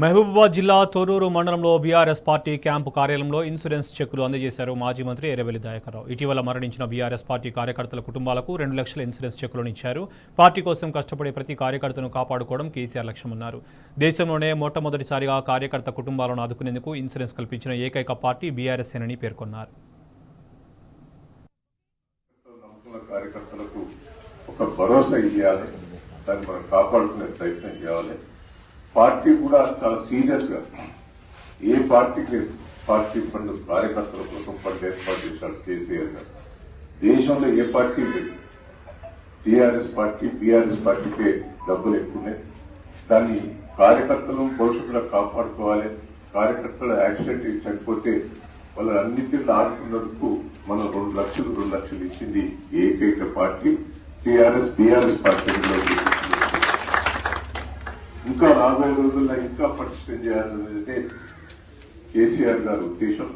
మహబూబాబాద్ జిల్లా తొర్రూరు మండలంలో BRS party camp కార్యాలయంలో ఇన్సూరెన్స్ చెక్కులు అందజేశారు మాజీ మంత్రి ఎర్రబెల్లి దయాకర్రావు. ఇటీవల మరణించిన బీఆర్ఎస్ పార్టీ కార్యకర్తల కుటుంబాలకు 2 లక్షల ఇన్సూరెన్స్ చెక్కులను ఇచ్చారు. పార్టీ కోసం కష్టపడే ప్రతి కార్యకర్తను కాపాడుకోవడం కేసీఆర్ లక్ష్యమన్నారు. దేశంలోనే మొట్టమొదటిసారిగా కార్యకర్త కుటుంబాలను ఆదుకునేందుకు ఇన్సూరెన్స్ కల్పించిన ఏకైక పార్టీ బీఆర్ఎస్ అని పేర్కొన్నారు. కార్యకర్తలకు ఒక భరోసా ఇవ్వాలి, దాన్ని మనం కాపాడుకునే ప్రయత్నం చేయాలి. పార్టీ కూడా చాలా సీరియస్ గా ఏ పార్టీకి పార్టీ ఫండ్ కార్యకర్తల కోసం ఫండ్ ఏర్పాటు చేశాడు కేసీఆర్ గారు. దేశంలో ఏ పార్టీ లేదు. టీఆర్ఎస్ పార్టీ బీఆర్ఎస్ పార్టీకే డబ్బులు ఎక్కువనే. దాన్ని కార్యకర్తలను భవిష్యత్తులో కాపాడుకోవాలి. కార్యకర్తలు యాక్సిడెంట్ చనిపోతే వాళ్ళు అన్నింటినీ ఆడుకున్నందుకు మనం 2 లక్షలు ఇచ్చింది ఏకైక పార్టీ టీఆర్ఎస్ బీఆర్ఎస్ పార్టీలో. ఇంకా రాబోయే రోజుల్లో ఇంకా పటిష్టం చేయాలనేదే కేసీఆర్ గారి ఉద్దేశం.